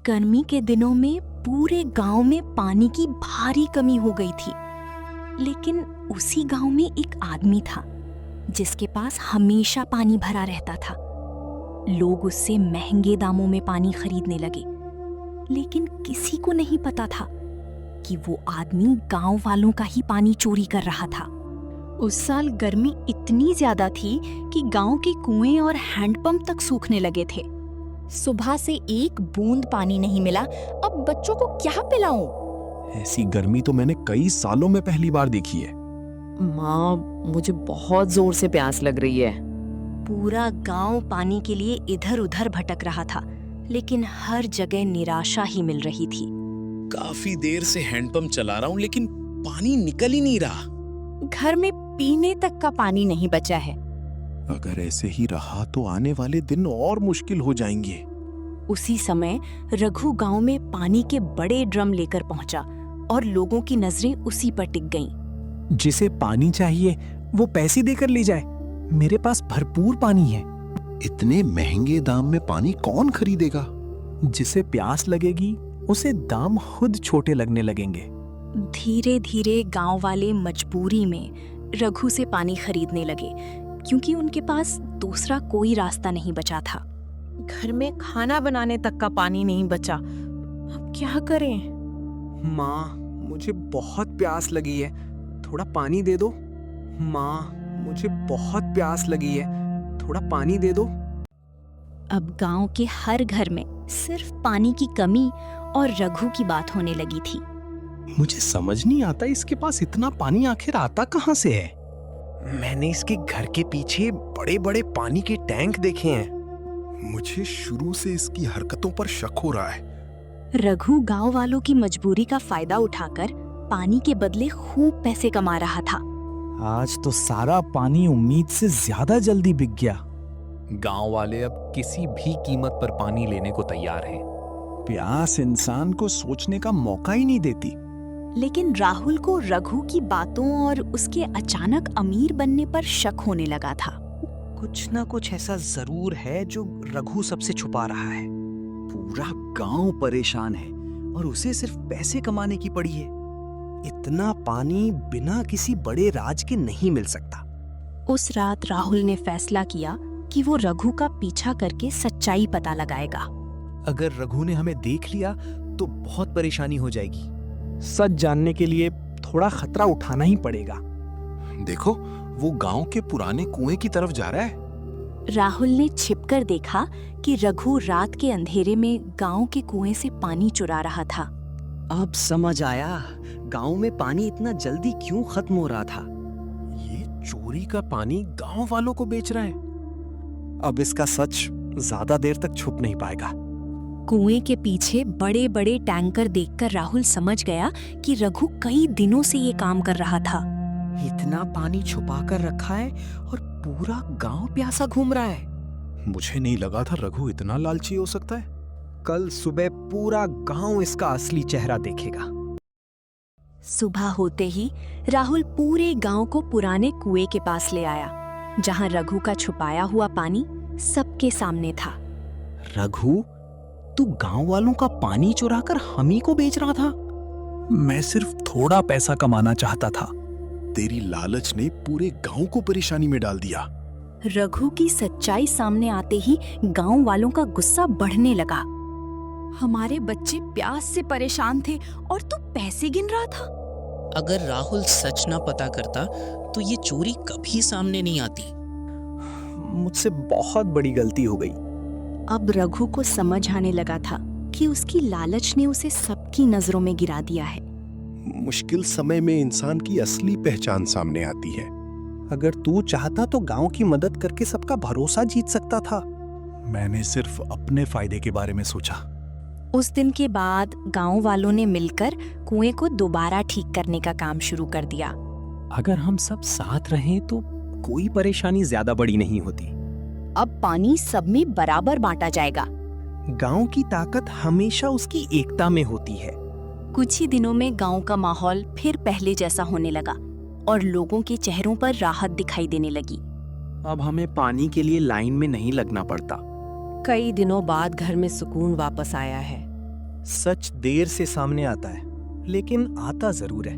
गर्मी के दिनों में पूरे गांव में पानी की भारी कमी हो गई थी। लेकिन उसी गांव में एक आदमी था जिसके पास हमेशा पानी भरा रहता था। लोग उससे महंगे दामों में पानी खरीदने लगे, लेकिन किसी को नहीं पता था कि वो आदमी गांव वालों का ही पानी चोरी कर रहा था। उस साल गर्मी इतनी ज्यादा थी कि गांव के कुएं और हैंडपंप तक सूखने लगे थे। सुबह से एक बूंद पानी नहीं मिला। अब बच्चों को क्या पिलाऊं? ऐसी गर्मी तो मैंने कई सालों में पहली बार देखी है। माँ, मुझे बहुत जोर से प्यास लग रही है। पूरा गांव पानी के लिए इधर उधर भटक रहा था, लेकिन हर जगह निराशा ही मिल रही थी। काफी देर से हैंडपंप चला रहा हूँ, लेकिन पानी निकल ही नहीं रहा। घर में पीने तक का पानी नहीं बचा है। अगर ऐसे ही रहा तो आने वाले दिन और मुश्किल हो जाएंगे। उसी समय रघु गांव में पानी के बड़े ड्रम लेकर पहुंचा और लोगों की नजरें उसी पर टिक गईं। जिसे पानी चाहिए वो पैसे देकर ले जाए। मेरे पास भरपूर पानी है। इतने महंगे दाम में पानी कौन खरीदेगा? जिसे प्यास लगेगी उसे दाम खुद छोटे लगने लगेंगे। धीरे धीरे गांव वाले मजबूरी में रघु से पानी खरीदने लगे, क्योंकि उनके पास दूसरा कोई रास्ता नहीं बचा था। घर में खाना बनाने तक का पानी नहीं बचा। अब क्या करें? माँ, मुझे बहुत प्यास लगी है, थोड़ा पानी दे दो। माँ, मुझे बहुत प्यास लगी है, थोड़ा पानी दे दो। अब गांव के हर घर में सिर्फ पानी की कमी और रघु की बात होने लगी थी। मुझे समझ नहीं आता इसके पास इतना पानी आखिर आता कहाँ से है। मैंने इसके घर के पीछे बड़े बड़े पानी के टैंक देखे हैं। मुझे शुरू से इसकी हरकतों पर शक हो रहा है। रघु गांव वालों की मजबूरी का फायदा उठाकर पानी के बदले खूब पैसे कमा रहा था। आज तो सारा पानी उम्मीद से ज्यादा जल्दी बिक गया। गांव वाले अब किसी भी कीमत पर पानी लेने को तैयार हैं। प्यास इंसान को सोचने का मौका ही नहीं देती। लेकिन राहुल को रघु की बातों और उसके अचानक अमीर बनने पर शक होने लगा था। कुछ ना कुछ ऐसा जरूर है जो रघु सबसे छुपा रहा है। पूरा गांव परेशान है और उसे सिर्फ पैसे कमाने की पड़ी है। इतना पानी बिना किसी बड़े राज के नहीं मिल सकता। उस रात राहुल ने फैसला किया कि वो रघु का पीछा करके सच्चाई पता लगाएगा। अगर रघु ने हमें देख लिया तो बहुत परेशानी हो जाएगी। सच जानने के लिए थोड़ा खतरा उठाना ही पड़ेगा। देखो, वो गांव के पुराने कुएं की तरफ जा रहा है। राहुल ने छिपकर देखा कि रघु रात के अंधेरे में गांव के कुएं से पानी चुरा रहा था। अब समझ आया गांव में पानी इतना जल्दी क्यों खत्म हो रहा था। ये चोरी का पानी गांव वालों को बेच रहा है। अब इसका सच ज्यादा देर तक छुप नहीं पाएगा। कुएं के पीछे बड़े बड़े टैंकर देखकर राहुल समझ गया कि रघु कई दिनों से ये काम कर रहा था। इतना पानी छुपा कर रखा है और पूरा गांव प्यासा घूम रहा है। मुझे नहीं लगा था रघु इतना लालची हो सकता है। कल सुबह पूरा गांव इसका असली चेहरा देखेगा। सुबह होते ही राहुल पूरे गांव को पुराने कुएं के पास ले आया, जहां रघु का छुपाया हुआ पानी सबके सामने था। रघु, तू गांव वालों का पानी चुराकर हम ही को बेच रहा था। मैं सिर्फ थोड़ा पैसा कमाना चाहता था। तेरी लालच ने पूरे गांव को परेशानी में डाल दिया। रघु की सच्चाई सामने आते ही गांव वालों का गुस्सा बढ़ने लगा। हमारे बच्चे प्यास से परेशान थे और तू पैसे गिन रहा था। अगर राहुल सच ना पता करता तो ये चोरी कभी सामने नहीं आती। मुझसे बहुत बड़ी गलती हो गई। अब रघु को समझ आने लगा था कि उसकी लालच ने उसे सबकी नजरों में गिरा दिया है। मुश्किल समय में इंसान की असली पहचान सामने आती है। अगर तू चाहता तो गांव की मदद करके सबका भरोसा जीत सकता था। मैंने सिर्फ अपने फायदे के बारे में सोचा। उस दिन के बाद गांव वालों ने मिलकर कुएं को दोबारा ठीक करने का काम शुरू कर दिया। अगर हम सब साथ रहें तो कोई परेशानी ज्यादा बड़ी नहीं होती। अब पानी सब में बराबर बांटा जाएगा। गांव की ताकत हमेशा उसकी एकता में होती है। कुछ ही दिनों में गांव का माहौल फिर पहले जैसा होने लगा और लोगों के चेहरों पर राहत दिखाई देने लगी। अब हमें पानी के लिए लाइन में नहीं लगना पड़ता। कई दिनों बाद घर में सुकून वापस आया है। सच देर से सामने आता है, लेकिन आता जरूर है।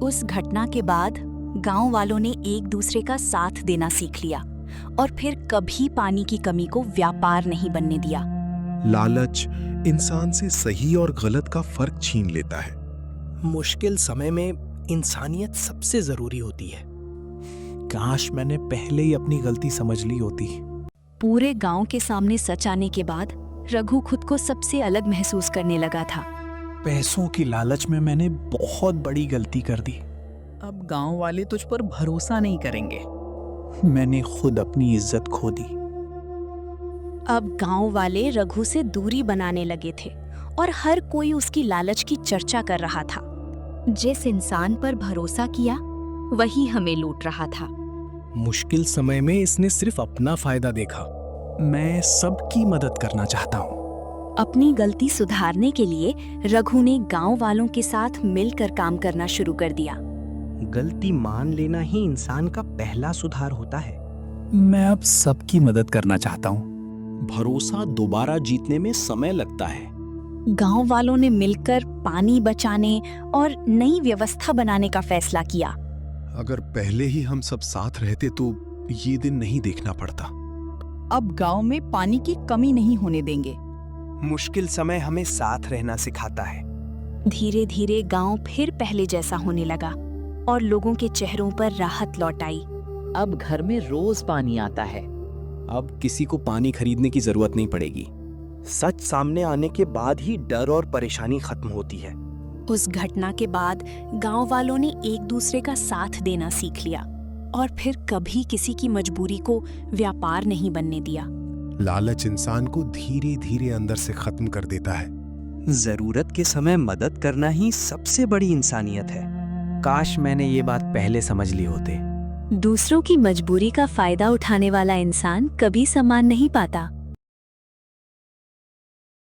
उस घटना के बाद गांव वालों ने एक दूसरे का साथ देना सीख लिया और फिर कभी पानी की कमी को व्यापार नहीं बनने दिया। लालच इंसान से सही और गलत का फर्क छीन लेता है। मुश्किल समय में इंसानियत सबसे जरूरी होती है। काश मैंने पहले ही अपनी गलती समझ ली होती। पूरे गांव के सामने सच आने के बाद रघु खुद को सबसे अलग महसूस करने लगा था। पैसों की लालच में मैंने बहुत बड़ी गलती कर दी। अब गांव वाले तुझ पर भरोसा नहीं करेंगे। मैंने खुद अपनी इज्जत खो दी। अब गांव वाले रघु से दूरी बनाने लगे थे और हर कोई उसकी लालच की चर्चा कर रहा था। जिस इंसान पर भरोसा किया वही हमें लूट रहा था। मुश्किल समय में इसने सिर्फ अपना फायदा देखा। मैं सबकी मदद करना चाहता हूँ। अपनी गलती सुधारने के लिए रघु ने गांव वालों के साथ मिलकर काम करना शुरू कर दिया। गलती मान लेना ही इंसान का पहला सुधार होता है। मैं अब सबकी मदद करना चाहता हूँ। भरोसा दोबारा जीतने में समय लगता है। गांव वालों ने मिलकर पानी बचाने और नई व्यवस्था बनाने का फैसला किया। अगर पहले ही हम सब साथ रहते तो ये दिन नहीं देखना पड़ता। अब गांव में पानी की कमी नहीं होने देंगे। मुश्किल समय हमें साथ रहना सिखाता है। धीरे धीरे गांव फिर पहले जैसा होने लगा और लोगों के चेहरों पर राहत लौट आई। अब घर में रोज पानी आता है। अब किसी को पानी खरीदने की जरूरत नहीं पड़ेगी। सच सामने आने के बाद ही डर और परेशानी खत्म होती है। उस घटना के बाद गांव वालों ने एक दूसरे का साथ देना सीख लिया और फिर कभी किसी की मजबूरी को व्यापार नहीं बनने दिया। लालच इंसान को धीरे धीरे अंदर से खत्म कर देता है। जरूरत के समय मदद करना ही सबसे बड़ी इंसानियत है। काश मैंने ये बात पहले समझ ली होते। दूसरों की मजबूरी का फायदा उठाने वाला इंसान कभी सम्मान नहीं पाता।